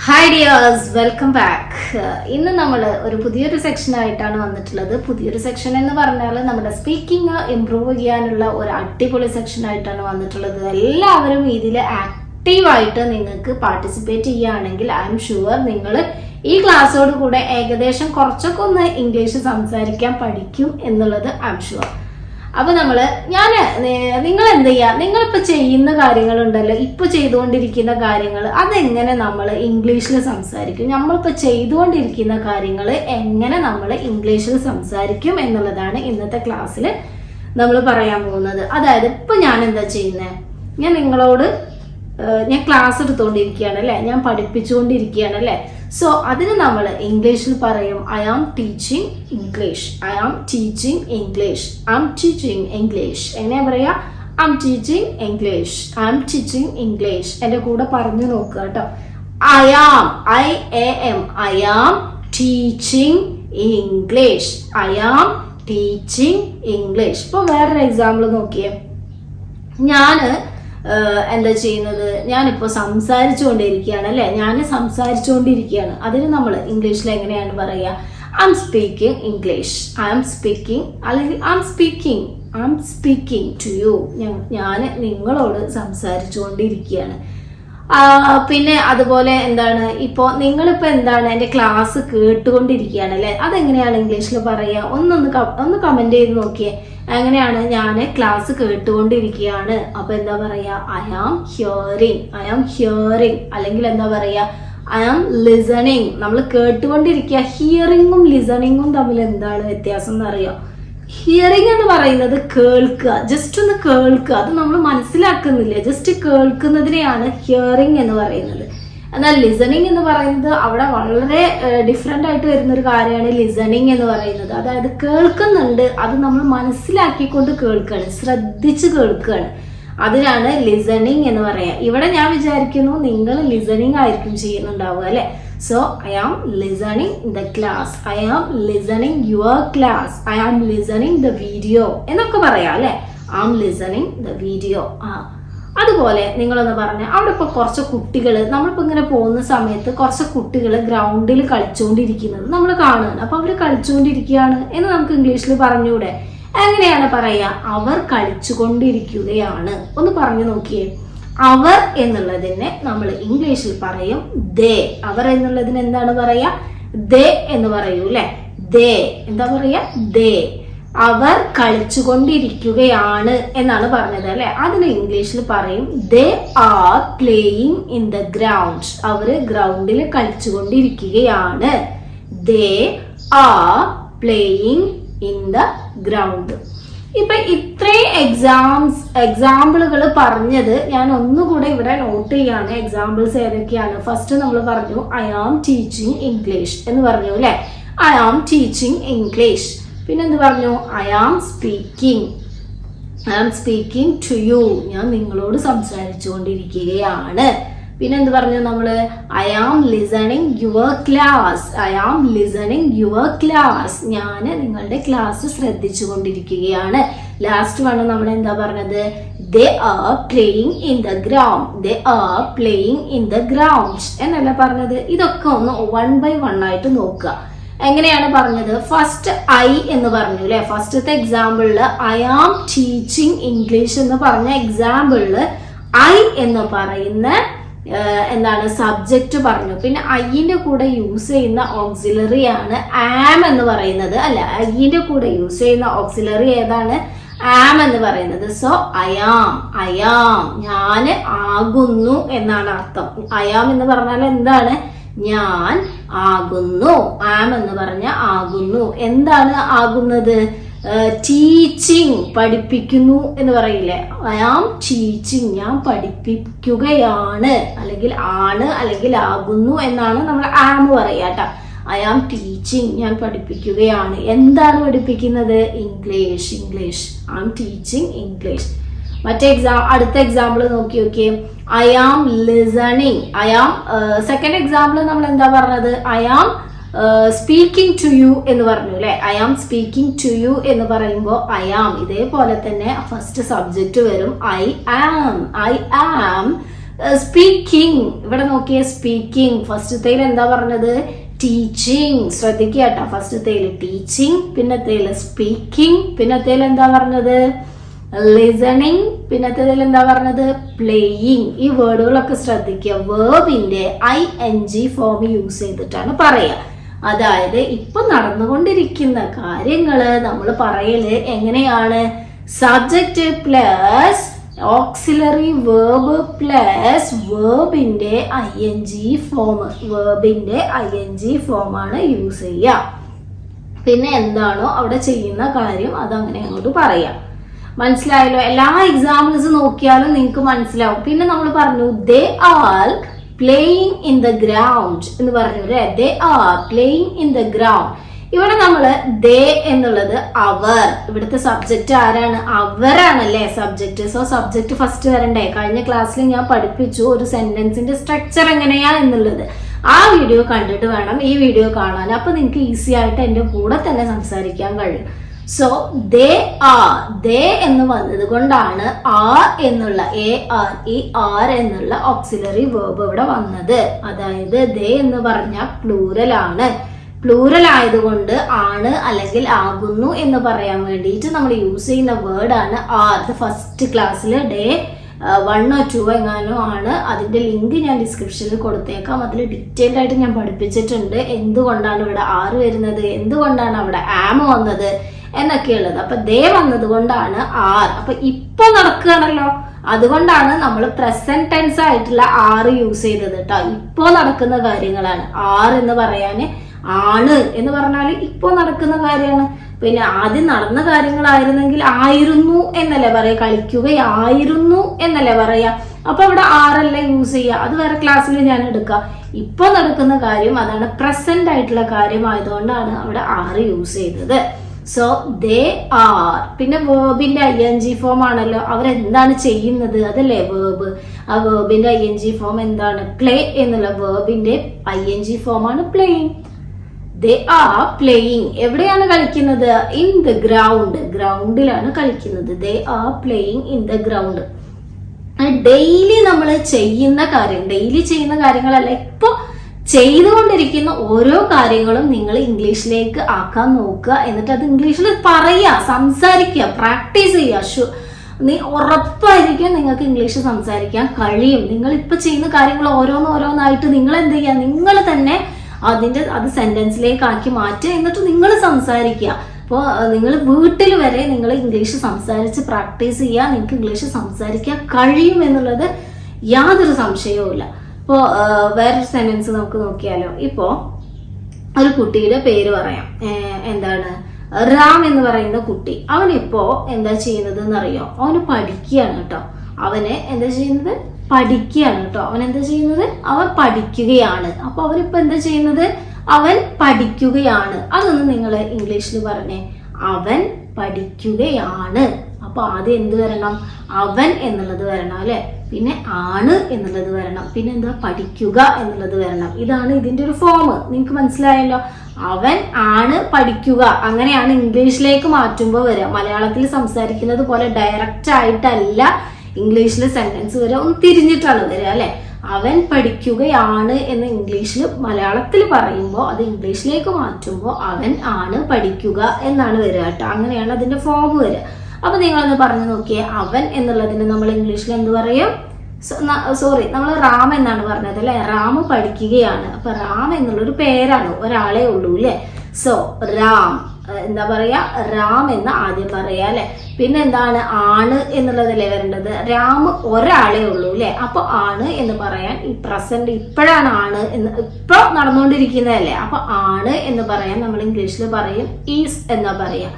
Hi dears, welcome back. ഇന്ന് നമ്മൾ ഒരു പുതിയൊരു സെക്ഷൻ ആയിട്ടാണ് വന്നിട്ടുള്ളത്. പുതിയൊരു സെക്ഷൻ എന്ന് പറഞ്ഞാൽ നമ്മുടെ സ്പീക്കിംഗ് ഇംപ്രൂവ് ചെയ്യാനുള്ള ഒരു അടിപൊളി സെക്ഷൻ ആയിട്ടാണ് വന്നിട്ടുള്ളത്. എല്ലാവരും ഇതിൽ ആക്റ്റീവായിട്ട് നിങ്ങൾക്ക് പാർട്ടിസിപ്പേറ്റ് ചെയ്യുകയാണെങ്കിൽ ഐ എം ഷുവർ നിങ്ങൾ ഈ ക്ലാസ്സോട് കൂടെ ഏകദേശം കുറച്ചൊക്കെ ഒന്ന് ഇംഗ്ലീഷ് സംസാരിക്കാൻ പഠിക്കും എന്നുള്ളത് ഐ എം ഷുവർ. അപ്പൊ നിങ്ങൾ എന്ത് ചെയ്യാ, നിങ്ങളിപ്പോ ചെയ്യുന്ന കാര്യങ്ങളുണ്ടല്ലോ, ഇപ്പൊ ചെയ്തുകൊണ്ടിരിക്കുന്ന കാര്യങ്ങൾ അതെങ്ങനെ നമ്മൾ ഇംഗ്ലീഷിൽ സംസാരിക്കും, നമ്മളിപ്പോ ചെയ്തുകൊണ്ടിരിക്കുന്ന കാര്യങ്ങൾ എങ്ങനെ നമ്മൾ ഇംഗ്ലീഷിൽ സംസാരിക്കും എന്നുള്ളതാണ് ഇന്നത്തെ ക്ലാസ്സിൽ നമ്മൾ പറയാൻ പോകുന്നത്. അതായത് ഇപ്പൊ ഞാൻ എന്താ ചെയ്യുന്നത്, ഞാൻ ക്ലാസ് എടുത്തുകൊണ്ടിരിക്കുകയാണ് അല്ലെ, ഞാൻ പഠിപ്പിച്ചുകൊണ്ടിരിക്കുകയാണ് അല്ലെ. സോ അതിന് നമ്മൾ ഇംഗ്ലീഷിൽ പറയും I am teaching English, I am teaching English, I am teaching English. എങ്ങനെയാ പറയാ? I am teaching English, I am teaching English. എന്റെ കൂടെ പറഞ്ഞു നോക്കുക കേട്ടോ. I am, I am teaching English, I am teaching English. ഇപ്പൊ വേറൊരു എക്സാമ്പിൾ നോക്കിയേ. എന്താ ചെയ്യുന്നത്, ഞാനിപ്പോൾ സംസാരിച്ചുകൊണ്ടിരിക്കുകയാണ് അല്ലെ, ഞാൻ സംസാരിച്ചുകൊണ്ടിരിക്കുകയാണ്. അതിന് നമ്മൾ ഇംഗ്ലീഷിൽ എങ്ങനെയാണ് പറയുക? I am speaking English, I am speaking, അല്ലെങ്കിൽ I am speaking to you. ഞാൻ നിങ്ങളോട് സംസാരിച്ചുകൊണ്ടിരിക്കുകയാണ്. പിന്നെ അതുപോലെ എന്താണ്, ഇപ്പോൾ നിങ്ങളിപ്പോൾ എന്താണ് എൻ്റെ ക്ലാസ് കേട്ടുകൊണ്ടിരിക്കുകയാണ് അല്ലെ, അതെങ്ങനെയാണ് ഇംഗ്ലീഷിൽ പറയുക? ഒന്ന് കമന്റ് ചെയ്ത് നോക്കിയേ. എങ്ങനെയാണ്? ഞാൻ ക്ലാസ് കേട്ടുകൊണ്ടിരിക്കുകയാണ്. അപ്പൊ എന്താ പറയാ? ഐ ആം ഹിയറിംഗ്, അല്ലെങ്കിൽ എന്താ പറയാ? I am listening. നമ്മൾ കേട്ടുകൊണ്ടിരിക്കുക. ഹിയറിങ്ങും ലിസണിങ്ങും തമ്മിൽ എന്താണ് വ്യത്യാസം എന്നറിയോ? ഹിയറിംഗ് എന്ന് പറയുന്നത് കേൾക്കുക, ജസ്റ്റ് ഒന്ന് കേൾക്കുക, അത് നമ്മൾ മനസ്സിലാക്കുന്നില്ല, ജസ്റ്റ് കേൾക്കുന്നതിനെയാണ് ഹിയറിംഗ് എന്ന് പറയുന്നത്. എന്നാൽ ലിസണിങ് എന്ന് പറയുന്നത് അവിടെ വളരെ ഡിഫറെൻ്റ് ആയിട്ട് വരുന്നൊരു കാര്യമാണ് ലിസണിങ് എന്ന് പറയുന്നത്. അതായത് കേൾക്കുന്നുണ്ട്, അത് നമ്മൾ മനസ്സിലാക്കിക്കൊണ്ട് കേൾക്കുകയാണ്, ശ്രദ്ധിച്ച് കേൾക്കുകയാണ്. അതിനാണ് ലിസണിങ് എന്ന് പറയാം. ഇവിടെ ഞാൻ വിചാരിക്കുന്നു നിങ്ങൾ ലിസണിങ് ആയിരിക്കും ചെയ്യുന്നുണ്ടാവുക അല്ലെ. So I am listening the class, I am listening your class, I am listening the video എന്നൊക്കെ പറയാം അല്ലെ. I am listening the video. അതുപോലെ നിങ്ങളൊന്ന് പറഞ്ഞ, അവിടെ ഇപ്പോൾ കുറച്ച് കുട്ടികൾ, നമ്മളിപ്പോൾ ഇങ്ങനെ പോകുന്ന സമയത്ത് കുറച്ച് കുട്ടികൾ ഗ്രൗണ്ടിൽ കളിച്ചുകൊണ്ടിരിക്കുന്നത് നമ്മൾ കാണുകയാണ്. അപ്പൊ അവർ കളിച്ചുകൊണ്ടിരിക്കുകയാണ് എന്ന് നമുക്ക് ഇംഗ്ലീഷിൽ പറഞ്ഞൂടെ? എങ്ങനെയാണ് പറയാ? അവർ കളിച്ചുകൊണ്ടിരിക്കുകയാണ്. ഒന്ന് പറഞ്ഞു നോക്കിയേ. അവർ എന്നുള്ളതിനെ നമ്മൾ ഇംഗ്ലീഷിൽ പറയും ദേ. അവർ എന്നുള്ളതിന് എന്താണ് പറയാ? ദേ എന്ന് പറയൂ അല്ലെ. ദേ എന്താ പറയാ? ദേ. അവർ കളിച്ചുകൊണ്ടിരിക്കുകയാണ് എന്നാണ് പറഞ്ഞത് അല്ലെ. അതിന് ഇംഗ്ലീഷിൽ പറയും they are playing in the ground. അവര് ഗ്രൗണ്ടിൽ കളിച്ചുകൊണ്ടിരിക്കുകയാണ്. They are playing in the ground. ഇപ്പൊ ഇത്രയും എക്സാമ്പിളുകൾ പറഞ്ഞത് ഞാൻ ഒന്നുകൂടെ ഇവിടെ നോട്ട് ചെയ്യാണ്. എക്സാമ്പിൾസ് ഏതൊക്കെയാണ്? ഫസ്റ്റ് നമ്മൾ പറഞ്ഞു ഐ ആം ടീച്ചിങ് ഇംഗ്ലീഷ് എന്ന് പറഞ്ഞു അല്ലെ. I am teaching English. പിന്നെ എന്ത് പറഞ്ഞു? I am speaking to you. ഞാൻ നിങ്ങളോട് സംസാരിച്ചു കൊണ്ടിരിക്കുകയാണ്. പിന്നെ എന്ത് പറഞ്ഞു നമ്മള്? I am listening your class, I am listening your class. ഞാൻ നിങ്ങളുടെ ക്ലാസ് ശ്രദ്ധിച്ചു കൊണ്ടിരിക്കുകയാണ്. ലാസ്റ്റ് വണ് നമ്മൾ എന്താ പറഞ്ഞത്? ദേ are playing in the ground, they are playing in the ground എന്നല്ല പറഞ്ഞത്. ഇതൊക്കെ ഒന്ന് 1 by 1 ആയിട്ട് നോക്കുക. എങ്ങനെയാണ് പറഞ്ഞത്? ഫസ്റ്റ് ഐ എന്ന് പറഞ്ഞു അല്ലെ. ഫസ്റ്റത്തെ എക്സാമ്പിളില് ഐ ആം ടീച്ചിങ് ഇംഗ്ലീഷ് എന്ന് പറഞ്ഞ എക്സാമ്പിളില് ഐ എന്ന് പറയുന്ന എന്താണ് സബ്ജക്റ്റ് പറഞ്ഞു. പിന്നെ ഐന്റെ കൂടെ യൂസ് ചെയ്യുന്ന ഓക്സിലറി ആണ് ആം എന്ന് പറയുന്നത് അല്ല. ഐന്റെ കൂടെ യൂസ് ചെയ്യുന്ന ഓക്സിലറി ഏതാണ്? ആം എന്ന് പറയുന്നത്. സോ അയാം ഞാൻ ആകുന്നു എന്നാണ് അർത്ഥം. അയാം എന്ന് പറഞ്ഞാൽ എന്താണ്? ഞാൻ ആകുന്നു. ആം എന്ന് പറഞ്ഞ ആകുന്നു. എന്താണ് ആകുന്നത്? ടീച്ചിങ്, പഠിപ്പിക്കുന്നു എന്ന് പറയില്ലേ. ഐ ആം ടീച്ചിങ്, ഞാൻ പഠിപ്പിക്കുകയാണ്, അല്ലെങ്കിൽ ആണ്, അല്ലെങ്കിൽ ആകുന്നു എന്നാണ് നമ്മൾ ആം പറയാട്ടോ. ഐ ആം ടീച്ചിങ്, ഞാൻ പഠിപ്പിക്കുകയാണ്. എന്താണ് പഠിപ്പിക്കുന്നത്? English. I am teaching English. അടുത്ത എക്സാമ്പിൾ നോക്കിയേ. I am listening. Second example നമ്മൾ എന്താ പറഞ്ഞത്? I am speaking to you എന്ന് പറഞ്ഞു അല്ലെ. I am speaking to you എന്ന് പറയുമ്പോൾ ഐ ആം ഇതേപോലെ തന്നെ ഫസ്റ്റ് സബ്ജക്റ്റ് വരും. I am speaking. ഇവിടെ നോക്കിയേ, സ്പീക്കിംഗ് ഫസ്റ്റത്തേൽ എന്താ പറഞ്ഞത്? ടീച്ചിങ്. ശ്രദ്ധിക്കുക കേട്ടോ, ഫസ്റ്റത്തേൽ ടീച്ചിങ്, പിന്നത്തേൽ സ്പീക്കിംഗ്, പിന്നത്തേൽ എന്താ പറഞ്ഞത്? ലിസണിങ്, പിന്നത്തേൽ എന്താ പറഞ്ഞത്? പ്ലേയിങ്. ഈ വേർഡുകളൊക്കെ ശ്രദ്ധിക്കുക. വേർബിന്റെ ING ഫോം യൂസ് ചെയ്തിട്ടാണ് പറയുക. അതായത് ഇപ്പൊ നടന്നുകൊണ്ടിരിക്കുന്ന കാര്യങ്ങള് നമ്മൾ പറയല് എങ്ങനെയാണ്? Subject plus auxiliary verb plus വേർബിന്റെ ING ഫോം. വേർബിന്റെ ING ഫോം ആണ് യൂസ് ചെയ്യുക. പിന്നെ എന്താണോ അവിടെ ചെയ്യുന്ന കാര്യം അതങ്ങനെ അങ്ങോട്ട് പറയാം. മനസ്സിലായല്ലോ? എല്ലാ എക്സാമ്പിൾസ് നോക്കിയാലും നിങ്ങൾക്ക് മനസ്സിലാവും. പിന്നെ നമ്മൾ പറഞ്ഞു ദേ are playing in the ground എന്ന് പറഞ്ഞു അല്ലേ? ദേ are playing in the ground. ഇവിടെ നമ്മള് ദേ എന്നുള്ളത് അവർ, ഇവിടുത്തെ സബ്ജക്റ്റ് ആരാണ്? അവരാണല്ലേ സബ്ജക്റ്റ്. സോ സബ്ജക്റ്റ് ഫസ്റ്റ് വരണ്ടേ? കഴിഞ്ഞ ക്ലാസ്സിൽ ഞാൻ പഠിപ്പിച്ചു ഒരു സെന്റൻസിന്റെ സ്ട്രക്ചർ എങ്ങനെയാ എന്നുള്ളത്. ആ വീഡിയോ കണ്ടിട്ട് വേണം ഈ വീഡിയോ കാണാൻ. അപ്പൊ നിങ്ങൾക്ക് ഈസി ആയിട്ട് എന്റെ കൂടെ തന്നെ സംസാരിക്കാൻ കഴിയും. സോ ദേ ആർ, ദേ എന്ന് വന്നത് കൊണ്ടാണ് ആർ എന്നുള്ള ARER എന്നുള്ള ഓക്സിലറി വേർബ് ഇവിടെ വന്നത്. അതായത് ദേ എന്ന് പറഞ്ഞ പ്ലൂറൽ ആണ്. പ്ലൂറൽ ആയതുകൊണ്ട് ആണ് അല്ലെങ്കിൽ ആകുന്നു എന്ന് പറയാൻ വേണ്ടിയിട്ട് നമ്മൾ യൂസ് ചെയ്യുന്ന വേർഡാണ് ആർ. ഇത് ഫസ്റ്റ് ക്ലാസ്സിൽ ഡേ 1 or 2 എങ്ങാനോ ആണ്. അതിന്റെ ലിങ്ക് ഞാൻ ഡിസ്ക്രിപ്ഷനിൽ കൊടുത്തേക്കാം. അതിൽ ഡീറ്റെയിൽഡ് ആയിട്ട് ഞാൻ പഠിപ്പിച്ചിട്ടുണ്ട് എന്തുകൊണ്ടാണ് ഇവിടെ ആറ് വരുന്നത്, എന്തുകൊണ്ടാണ് അവിടെ ആം വന്നത് എന്നൊക്കെയുള്ളത്. അപ്പൊ ദേ വന്നത് കൊണ്ടാണ് ആർ. അപ്പൊ ഇപ്പൊ നടക്കുകയാണല്ലോ, അതുകൊണ്ടാണ് നമ്മൾ പ്രസന്റ് ടെൻസ് ആയിട്ടുള്ള ആറ് യൂസ് ചെയ്തത് കേട്ടോ. ഇപ്പോ നടക്കുന്ന കാര്യങ്ങളാണ്. ആർ എന്ന് പറയാന് ആണ് എന്ന് പറഞ്ഞാൽ ഇപ്പോ നടക്കുന്ന കാര്യമാണ്. പിന്നെ ആദ്യം നടന്ന കാര്യങ്ങളായിരുന്നെങ്കിൽ ആയിരുന്നു എന്നല്ലേ പറയാ, കളിക്കുകയായിരുന്നു എന്നല്ലേ പറയാ. അപ്പൊ അവിടെ ആറല്ല യൂസ് ചെയ്യുക, അത് വേറെ ക്ലാസ്സിൽ ഞാൻ എടുക്കാം. ഇപ്പൊ നടക്കുന്ന കാര്യം അതാണ്, പ്രസന്റ് ആയിട്ടുള്ള കാര്യം ആയതുകൊണ്ടാണ് അവിടെ ആറ് യൂസ് ചെയ്തത്. So they are. പിന്നെ വേർബിന്റെ ING ഫോം ആണല്ലോ. അവരെന്താണ് ചെയ്യുന്നത്? അതല്ലേ വേർബ്. ആ വേർബിന്റെ ING ഫോം എന്താണ്? പ്ലേ എന്നുള്ള വേർബിന്റെ ING ഫോം ആണ് പ്ലേയിങ്. They are playing. എവിടെയാണ് കളിക്കുന്നത്? In the ground. ഗ്രൗണ്ടിലാണ് കളിക്കുന്നത്. They are playing in the ground. Daily നമ്മൾ ചെയ്യുന്ന കാര്യം, ഡെയിലി ചെയ്യുന്ന കാര്യങ്ങളല്ല, ഇപ്പൊ ചെയ്തുകൊണ്ടിരിക്കുന്ന ഓരോ കാര്യങ്ങളും നിങ്ങൾ ഇംഗ്ലീഷിലേക്ക് ആക്കാൻ നോക്കുക. എന്നിട്ട് അത് ഇംഗ്ലീഷിൽ പറയുക, സംസാരിക്കുക, പ്രാക്ടീസ് ചെയ്യുക. നീ ഉറപ്പായിരിക്കും നിങ്ങൾക്ക് ഇംഗ്ലീഷ് സംസാരിക്കാൻ കഴിയും. നിങ്ങൾ ഇപ്പൊ ചെയ്യുന്ന കാര്യങ്ങൾ ഓരോന്നായിട്ട് നിങ്ങൾ എന്ത് ചെയ്യുക? നിങ്ങൾ തന്നെ അത് സെന്റൻസിലേക്ക് ആക്കി മാറ്റുക. എന്നിട്ട് നിങ്ങൾ സംസാരിക്കുക. അപ്പോൾ നിങ്ങൾ വീട്ടിൽ വരെ നിങ്ങൾ ഇംഗ്ലീഷ് സംസാരിച്ച് പ്രാക്ടീസ് ചെയ്യുക. നിങ്ങൾക്ക് ഇംഗ്ലീഷ് സംസാരിക്കാൻ കഴിയും എന്നുള്ളത് യാതൊരു സംശയവുമില്ല. ഇപ്പോൾ വേറൊരു സെന്റൻസ് നമുക്ക് നോക്കിയാലോ. ഇപ്പോ ഒരു കുട്ടിയുടെ പേര് പറയാം. എന്താണ്? റാം എന്ന് പറയുന്ന കുട്ടി. അവനിപ്പോ എന്താ ചെയ്യുന്നത് എന്നറിയോ? അവന് പഠിക്കുകയാണ് കേട്ടോ. അവന് എന്താ ചെയ്യുന്നത്? പഠിക്കുകയാണ് കേട്ടോ. അവൻ എന്താ ചെയ്യുന്നത്? അവൻ പഠിക്കുകയാണ്. അപ്പൊ അവനിപ്പോ എന്താ ചെയ്യുന്നത്? അവൻ പഠിക്കുകയാണ്. അതൊന്ന് നിങ്ങൾ ഇംഗ്ലീഷിൽ പറഞ്ഞേ. അവൻ പഠിക്കുകയാണ്. അപ്പൊ ആദ്യം എന്ത് വരണം? അവൻ എന്നുള്ളത് വരണം അല്ലെ. പിന്നെ ആണ് എന്നുള്ളത് വരണം. പിന്നെ എന്താ? പഠിക്കുക എന്നുള്ളത് വരണം. ഇതാണ് ഇതിന്റെ ഒരു ഫോം. നിങ്ങൾക്ക് മനസ്സിലായല്ലോ? അവൻ ആണ് പഠിക്കുക. അങ്ങനെയാണ് ഇംഗ്ലീഷിലേക്ക് മാറ്റുമ്പോൾ വരിക. മലയാളത്തിൽ സംസാരിക്കുന്നത് പോലെ ഡയറക്റ്റ് ആയിട്ടല്ല ഇംഗ്ലീഷിൽ സെന്റൻസ് വരിക, ഒന്ന് തിരിഞ്ഞിട്ടാണ് വരിക അല്ലെ. അവൻ പഠിക്കുകയാണ് എന്ന് ഇംഗ്ലീഷിൽ മലയാളത്തിൽ പറയുമ്പോൾ അത് ഇംഗ്ലീഷിലേക്ക് മാറ്റുമ്പോൾ അവൻ ആണ് പഠിക്കുക എന്നാണ് വരിക കേട്ടോ. അങ്ങനെയാണ് അതിന്റെ ഫോം വരിക. അപ്പൊ നിങ്ങളൊന്ന് പറഞ്ഞു നോക്കിയേ. അവൻ എന്നുള്ളതിന് നമ്മൾ ഇംഗ്ലീഷിൽ എന്ത് പറയും? സോറി, നമ്മൾ റാം എന്നാണ് പറഞ്ഞത് അല്ലെ. റാം പഠിക്കുകയാണ്. അപ്പൊ റാം എന്നുള്ളൊരു പേരാണ്, ഒരാളെ ഉള്ളൂ അല്ലെ. സോ റാം എന്താ പറയാ? റാം എന്ന് ആദ്യം പറയാ അല്ലെ. പിന്നെ എന്താണ്? ആണ് എന്നുള്ളതല്ലേ വരേണ്ടത്. രാം ഒരാളെ ഉള്ളൂ അല്ലെ. അപ്പൊ ആണ് എന്ന് പറയാൻ ഈ പ്രസന്റ് ഇപ്പോഴാണ് ആണ് എന്ന്, ഇപ്പൊ നടന്നുകൊണ്ടിരിക്കുന്നതല്ലേ. അപ്പൊ ആണ് എന്ന് പറയാൻ നമ്മൾ ഇംഗ്ലീഷിൽ പറയും ഈസ് എന്നാ പറയാ.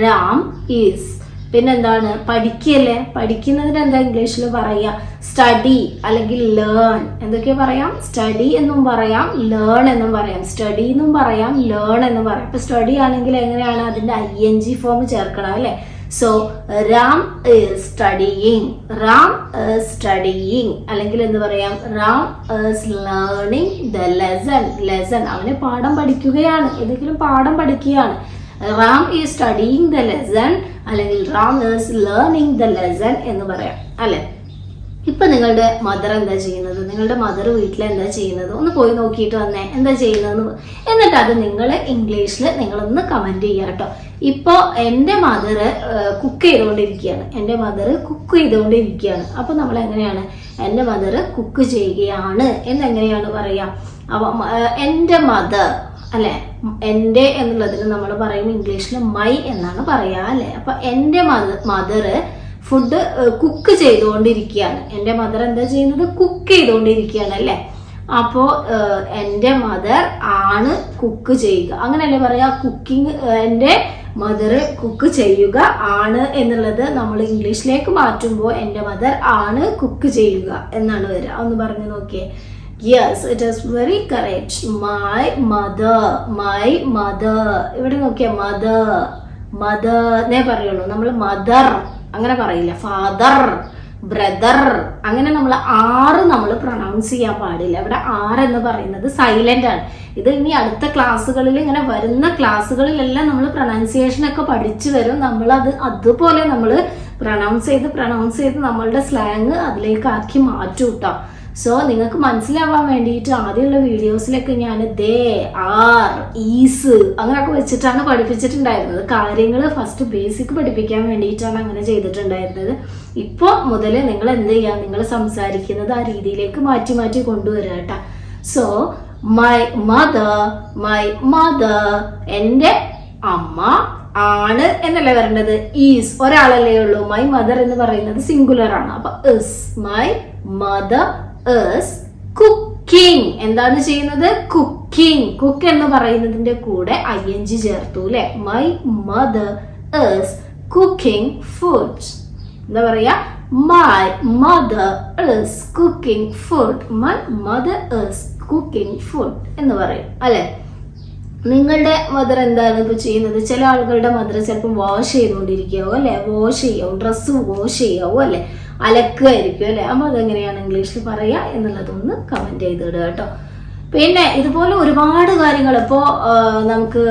റാം ഈസ്. പിന്നെന്താണ്? പഠിക്കല്ലേ. പഠിക്കുന്നതിന് എന്താ ഇംഗ്ലീഷിൽ പറയാ? സ്റ്റഡി അല്ലെങ്കിൽ ലേൺ. എന്തൊക്കെയാ പറയാം? സ്റ്റഡി എന്നും പറയാം, ലേൺ എന്നും പറയാം. സ്റ്റഡി എന്നും പറയാം, ലേൺ എന്നും പറയാം. ഇപ്പൊ സ്റ്റഡി ആണെങ്കിൽ എങ്ങനെയാണ്? അതിന്റെ ING ഫോം ചേർക്കണം അല്ലെ. So Ram is studying. Ram is studying. അല്ലെങ്കിൽ എന്ത് പറയാം? Ram is learning the lesson. Lesson, അവന് പാഠം പഠിക്കുകയാണ്, ഏതെങ്കിലും പാഠം പഠിക്കുകയാണ്. Ram is studying the lesson അല്ലെങ്കിൽ Ram is learning the lesson എന്ന് പറയാം അല്ലെ. ഇപ്പൊ നിങ്ങളുടെ മദർ എന്താ ചെയ്യുന്നത്, നിങ്ങളുടെ മദർ വീട്ടിൽ എന്താ ചെയ്യുന്നത് ഒന്ന് പോയി നോക്കിയിട്ട് വന്നേ, എന്താ ചെയ്യുന്നതെന്ന്. എന്നിട്ട് അത് നിങ്ങൾ ഇംഗ്ലീഷിൽ നിങ്ങളൊന്ന് കമന്റ് ചെയ്യുക കേട്ടോ. ഇപ്പൊ എൻ്റെ മദർ കുക്ക് ചെയ്തുകൊണ്ടിരിക്കുകയാണ്, എൻ്റെ മദർ കുക്ക് ചെയ്തുകൊണ്ടിരിക്കുകയാണ്. അപ്പൊ നമ്മൾ എങ്ങനെയാണ് എൻ്റെ മദർ കുക്ക് ചെയ്യുകയാണ് എന്നെങ്ങനെയാണ് പറയാ? അപ്പൊ എൻ്റെ മദർ അല്ലെ, എൻ്റെ എന്നുള്ളതിന് നമ്മൾ പറയും ഇംഗ്ലീഷിൽ മൈ എന്നാണ് പറയാ അല്ലെ. അപ്പൊ എൻ്റെ മദർ ഫുഡ് കുക്ക് ചെയ്തുകൊണ്ടിരിക്കുകയാണ്. എൻ്റെ മദർ എന്താ ചെയ്യുന്നത്, കുക്ക് ചെയ്തുകൊണ്ടിരിക്കുകയാണ് അല്ലേ. അപ്പോൾ എൻ്റെ മദർ ആണ് കുക്ക് ചെയ്യുക, അങ്ങനെയല്ലേ പറയാ. കുക്കിംഗ്, എൻ്റെ മദർ കുക്ക് ചെയ്യുക ആണ് എന്നുള്ളത് നമ്മൾ ഇംഗ്ലീഷിലേക്ക് മാറ്റുമ്പോൾ എൻ്റെ മദർ ആണ് കുക്ക് ചെയ്യുക എന്നാണ് വരിക. ഒന്ന് പറഞ്ഞു നോക്കിയേ. Yes, it is very correct. My mother, my mother. ഇവിടെ നോക്കിയാ മദർ, മദർന്നേ പറയുള്ളൂ. നമ്മൾ മദർ അങ്ങനെ പറയില്ല. ഫാദർ, ബ്രദർ, അങ്ങനെ നമ്മൾ ആറ് നമ്മൾ പ്രൊനൗൺസ് ചെയ്യാൻ പാടില്ല. ഇവിടെ ആറ് എന്ന് പറയുന്നത് സൈലന്റ് ആണ്. ഇത് ഇനി അടുത്ത ക്ലാസ്സുകളിൽ, ഇങ്ങനെ വരുന്ന ക്ലാസ്സുകളിലെല്ലാം നമ്മൾ പ്രൊനൗൺസിയേഷൻ ഒക്കെ പഠിച്ചു വരും. നമ്മൾ അതുപോലെ നമ്മൾ പ്രൊനൗൺസ് ചെയ്ത് നമ്മളുടെ സ്ലാങ് അതിലേക്ക് ആക്കി മാറ്റും കേട്ടോ. സോ നിങ്ങൾക്ക് മനസ്സിലാവാൻ വേണ്ടിയിട്ട് ആദ്യമുള്ള വീഡിയോസിലൊക്കെ ഞാൻ ദേ, ആർ, ഈസ് അങ്ങനെയൊക്കെ വെച്ചിട്ടാണ് പഠിപ്പിച്ചിട്ടുണ്ടായിരുന്നത്. കാര്യങ്ങൾ ഫസ്റ്റ് ബേസിക് പഠിപ്പിക്കാൻ വേണ്ടിയിട്ടാണ് അങ്ങനെ ചെയ്തിട്ടുണ്ടായിരുന്നത്. ഇപ്പോൾ മുതൽ നിങ്ങൾ എന്ത് ചെയ്യുക, നിങ്ങൾ സംസാരിക്കുന്നത് ആ രീതിയിലേക്ക് മാറ്റി മാറ്റി കൊണ്ടുവരിക കേട്ടോ. സോ മൈ മദർ, എൻ്റെ അമ്മ ആണ് എന്നല്ലേ വരേണ്ടത്. ഈസ് ഒരാളല്ലേ ഉള്ളൂ. മൈ മദർ എന്ന് പറയുന്നത് സിംഗുലർ ആണ്. അപ്പൊ is, my mother is cooking. എന്താണ് ചെയ്യുന്നത്, കുക്കിംഗ്. കുക്ക് എന്ന് പറയുന്നതിന്റെ കൂടെ ing ചേർത്തു അല്ലെ. My mother is cooking food. എന്താ പറയാ, my mother is cooking food. My mother is cooking food എന്ന് പറയും അല്ലെ. നിങ്ങളുടെ മദർ എന്താണ് ഇപ്പൊ ചെയ്യുന്നത്? ചില ആളുകളുടെ മദർ ചിലപ്പോൾ വാഷ് ചെയ്തുകൊണ്ടിരിക്കാവോ അല്ലെ, വാഷ് ചെയ്യാവും, ഡ്രസ്സ് വാഷ് ചെയ്യാവോ അല്ലെ, അലക്കുമായിരിക്കും അല്ലെ. അപ്പൊ അതെങ്ങനെയാണ് ഇംഗ്ലീഷിൽ പറയാ എന്നുള്ളതൊന്ന് കമന്റ് ചെയ്തിടുക കേട്ടോ. പിന്നെ ഇതുപോലെ ഒരുപാട് കാര്യങ്ങൾ ഇപ്പോൾ നമുക്ക്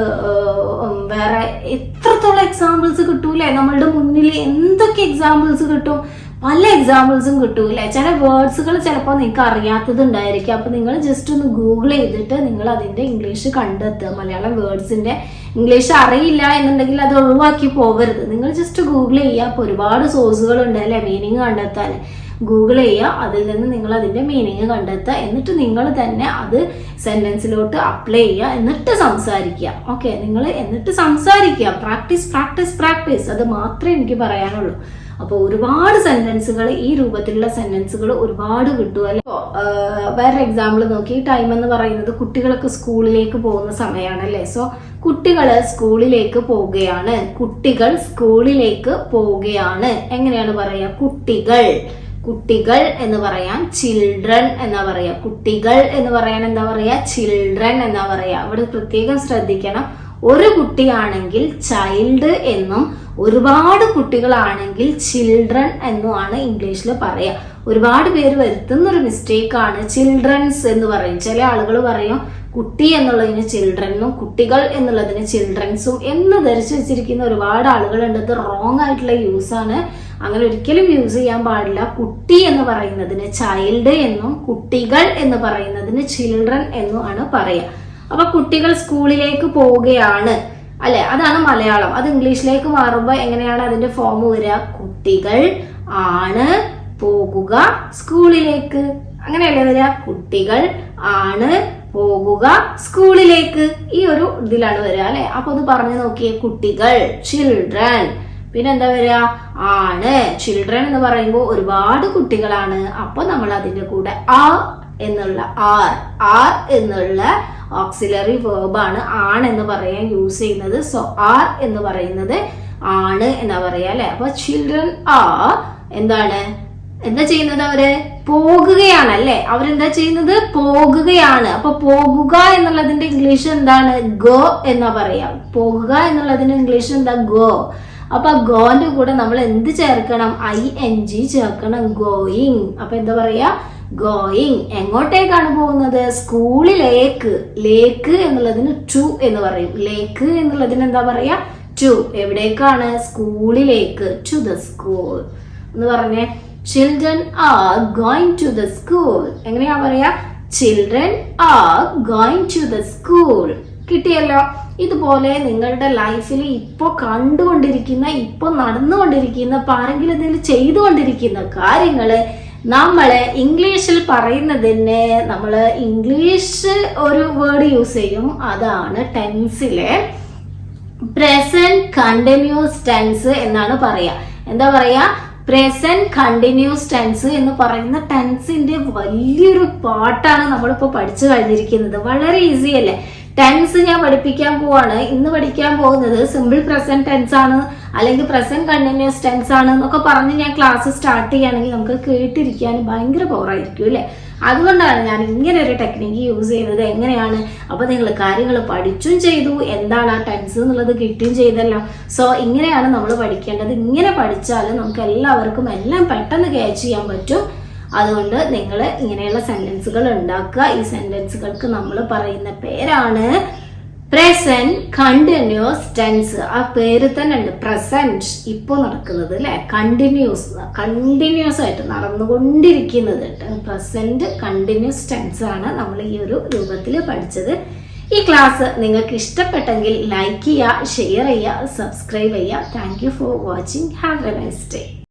വേറെ എത്രത്തോളം എക്സാമ്പിൾസ് കിട്ടൂലേ നമ്മളുടെ മുന്നിൽ. എന്തൊക്കെ എക്സാമ്പിൾസ് കിട്ടും, പല എക്സാമ്പിൾസും കിട്ടൂലേ. ചില വേർഡ്സുകൾ ചിലപ്പോൾ നിങ്ങൾക്ക് അറിയാത്തത് ഉണ്ടായിരിക്കും. അപ്പൊ നിങ്ങൾ ജസ്റ്റ് ഒന്ന് ഗൂഗിൾ ചെയ്തിട്ട് നിങ്ങൾ അതിന്റെ ഇംഗ്ലീഷ് കണ്ടെത്തുക. മലയാളം വേർഡ്സിന്റെ ഇംഗ്ലീഷ് അറിയില്ല എന്നുണ്ടെങ്കിൽ അത് ഒഴിവാക്കി പോകരുത്. നിങ്ങൾ ജസ്റ്റ് ഗൂഗിൾ ചെയ്യുക. അപ്പൊ ഒരുപാട് സോഴ്സുകൾ ഉണ്ട് അല്ലെ മീനിങ് കണ്ടെത്താൻ. ഗൂഗിൾ ചെയ്യുക, അതിൽ നിന്ന് നിങ്ങൾ അതിന്റെ മീനിങ് കണ്ടെത്തുക. എന്നിട്ട് നിങ്ങൾ തന്നെ അത് സെന്റൻസിലോട്ട് അപ്ലൈ ചെയ്യുക, എന്നിട്ട് സംസാരിക്കുക. ഓക്കെ, നിങ്ങൾ എന്നിട്ട് സംസാരിക്കുക. പ്രാക്ടീസ്. അത് മാത്രമേ എനിക്ക് പറയാനുള്ളൂ. അപ്പോൾ ഒരുപാട് സെന്റൻസുകൾ, ഈ രൂപത്തിലുള്ള സെന്റൻസുകൾ ഒരുപാട് കിട്ടും അല്ലെ. വേറെ എക്സാമ്പിൾ നോക്കി. ടൈം എന്ന് പറയുന്നത് കുട്ടികളൊക്കെ സ്കൂളിലേക്ക് പോകുന്ന സമയമാണ് അല്ലെ. സോ കുട്ടികൾ സ്കൂളിലേക്ക് പോവുകയാണ്. കുട്ടികൾ സ്കൂളിലേക്ക് പോവുകയാണ്. എങ്ങനെയാണ് പറയാ? കുട്ടികൾ എന്ന് പറയാൻ ചിൽഡ്രൻ എന്നാ പറയാ. കുട്ടികൾ എന്ന് പറയാൻ എന്താ പറയാ? ചിൽഡ്രൻ എന്നാ പറയാ. ഇവിടെ പ്രത്യേകം ശ്രദ്ധിക്കണം. ഒരു കുട്ടിയാണെങ്കിൽ ചൈൽഡ് എന്നും ഒരുപാട് കുട്ടികളാണെങ്കിൽ ചിൽഡ്രൻ എന്നുമാണ് ഇംഗ്ലീഷിൽ പറയാ. ഒരുപാട് പേര് വരുത്തുന്ന ഒരു മിസ്റ്റേക്ക് ആണ് ചിൽഡ്രൻസ് എന്ന് പറയും. ചില ആളുകൾ പറയും കുട്ടി എന്നുള്ളതിന് ചിൽഡ്രനും കുട്ടികൾ എന്നുള്ളതിന് ചിൽഡ്രൻസും എന്ന് ധരിച്ചു വെച്ചിരിക്കുന്ന ഒരുപാട് ആളുകളുണ്ട്. ഇത് റോങ് ആയിട്ടുള്ള യൂസ് ആണ്. അങ്ങനെ ഒരിക്കലും യൂസ് ചെയ്യാൻ പാടില്ല. കുട്ടി എന്ന് പറയുന്നതിന് ചൈൽഡ് എന്നും കുട്ടികൾ എന്ന് പറയുന്നതിന് ചിൽഡ്രൻ എന്നുമാണ് പറയുക. അപ്പൊ കുട്ടികൾ സ്കൂളിലേക്ക് പോവുകയാണ് അല്ലെ, അതാണ് മലയാളം. അത് ഇംഗ്ലീഷിലേക്ക് മാറുമ്പോൾ എങ്ങനെയാണ് അതിന്റെ ഫോം വരിക? കുട്ടികൾ ആണ് പോകുക സ്കൂളിലേക്ക്, അങ്ങനെയല്ലേ വരിക? കുട്ടികൾ ആണ് പോകുക സ്കൂളിലേക്ക്. ഈ ഒരു ഇതിലാണ് വരിക അല്ലെ. അപ്പൊ അത് പറഞ്ഞു നോക്കിയേ. കുട്ടികൾ, ചിൽഡ്രൻ. പിന്നെ എന്താ വരിക? ആണ്. ചിൽഡ്രൻ എന്ന് പറയുമ്പോൾ ഒരുപാട് കുട്ടികളാണ്. അപ്പൊ നമ്മൾ അതിന്റെ കൂടെ എന്നുള്ള ആർ എന്നുള്ള ഓക്സിലറി വേർബാണ് ആണ് എന്ന് പറയാൻ യൂസ് ചെയ്യുന്നത്. സോ ആർ എന്ന് പറയുന്നത് ആണ് എന്നാ പറയാ അല്ലെ. അപ്പൊ ചിൽഡ്രൻ ആർ എന്താണ്, എന്താ ചെയ്യുന്നത്? അവര് പോകുകയാണ് അല്ലെ. അവരെന്താ ചെയ്യുന്നത്? പോകുകയാണ്. അപ്പൊ പോകുക എന്നുള്ളതിന്റെ ഇംഗ്ലീഷ് എന്താണ്? ഗോ എന്നാ പറയാ. പോകുക എന്നുള്ളതിന്റെ ഇംഗ്ലീഷ് എന്താ? ഗോ. അപ്പൊ ഗോന്റെ കൂടെ നമ്മൾ എന്ത് ചേർക്കണം? ing ചേർക്കണം. ഗോയിങ്. അപ്പൊ എന്താ പറയാ? ഗോയിങ്. എങ്ങോട്ടേക്കാണ് പോകുന്നത്? സ്കൂളിലേക്ക്. ലേക്ക് എന്നുള്ളതിന് ടു എന്ന് പറയും. ലേക്ക് എന്നുള്ളതിന് എന്താ പറയാ? ടു. എവിടേക്കാണ്? സ്കൂളിലേക്ക്. ടു ദ സ്കൂൾ എന്ന് പറഞ്ഞേ. Children are going to the school. എങ്ങനെയാ പറയാ? Children are going to the school. കിട്ടിയല്ലോ. ഇതുപോലെ നിങ്ങളുടെ ലൈഫിൽ ഇപ്പോൾ കണ്ടുകൊണ്ടിരിക്കുന്ന, ഇപ്പോൾ നടന്നുകൊണ്ടിരിക്കുന്ന, ആരെങ്കിലും എന്തെങ്കിലും ചെയ്തുകൊണ്ടിരിക്കുന്ന കാര്യങ്ങള് നമ്മള് ഇംഗ്ലീഷിൽ പറയുന്നതിന് നമ്മൾ ഇംഗ്ലീഷ് ഒരു വേർഡ് യൂസ് ചെയ്യും. അതാണ് ടെൻസിലെ പ്രസന്റ് കണ്ടിന്യൂസ് ടെൻസ് എന്നാണ് പറയാ. എന്താ പറയാ? പ്രസന്റ് കണ്ടിന്യൂസ് ടെൻസ് എന്ന് പറയുന്ന ടെൻസിന്റെ വലിയൊരു പാട്ടാണ് നമ്മളിപ്പോൾ പഠിച്ചു കഴിഞ്ഞിരിക്കുന്നത്. വളരെ ഈസി അല്ലേ? ടെൻസ് ഞാൻ പഠിപ്പിക്കാൻ പോവാണ്. ഇന്ന് പഠിക്കാൻ പോകുന്നത് സിമ്പിൾ പ്രസന്റ് ടെൻസ് ആണ്, അല്ലെങ്കിൽ പ്രസന്റ് കണ്ടിന്യൂസ് ടെൻസ് ആണ് എന്നൊക്കെ പറഞ്ഞ് ഞാൻ ക്ലാസ് സ്റ്റാർട്ട് ചെയ്യുകയാണെങ്കിൽ നമുക്ക് കേട്ടിരിക്കാൻ ഭയങ്കര ബോറായിരിക്കും അല്ലേ? അതുകൊണ്ടാണ് ഞാൻ ഇങ്ങനെ ഒരു ടെക്നിക്ക് യൂസ് ചെയ്യുന്നത്. എങ്ങനെയാണ്? അപ്പൊ നിങ്ങൾ കാര്യങ്ങൾ പഠിച്ചും ചെയ്തു, എന്താണ് ആ ടെൻസ് എന്നുള്ളത് കിട്ടുകയും ചെയ്തല്ലോ. സോ ഇങ്ങനെയാണ് നമ്മൾ പഠിക്കേണ്ടത്. ഇങ്ങനെ പഠിച്ചാൽ നമുക്ക് എല്ലാവർക്കും എല്ലാം പെട്ടെന്ന് ക്യാച്ച് ചെയ്യാൻ പറ്റും. അതുകൊണ്ട് നിങ്ങൾ ഇങ്ങനെയുള്ള സെന്റൻസുകൾ ഉണ്ടാക്കുക. ഈ സെന്റൻസുകൾക്ക് നമ്മൾ പറയുന്ന പേരാണ് പ്രസന്റ് കണ്ടിന്യൂസ് ടെൻസ്. ആ പേര് തന്നെ ഉണ്ട്, പ്രസന്റ്, ഇപ്പോൾ നടക്കുന്നത് അല്ലെ, കണ്ടിന്യൂസ് ആയിട്ട് നടന്നുകൊണ്ടിരിക്കുന്നത്. പ്രസന്റ് കണ്ടിന്യൂസ് ടെൻസ് ആണ് നമ്മൾ ഈ ഒരു രൂപത്തിൽ പഠിച്ചത്. ഈ ക്ലാസ് നിങ്ങൾക്ക് ഇഷ്ടപ്പെട്ടെങ്കിൽ ലൈക്ക് ചെയ്യുക, ഷെയർ ചെയ്യുക, സബ്സ്ക്രൈബ് ചെയ്യുക. Thank you for watching. Have A nice day.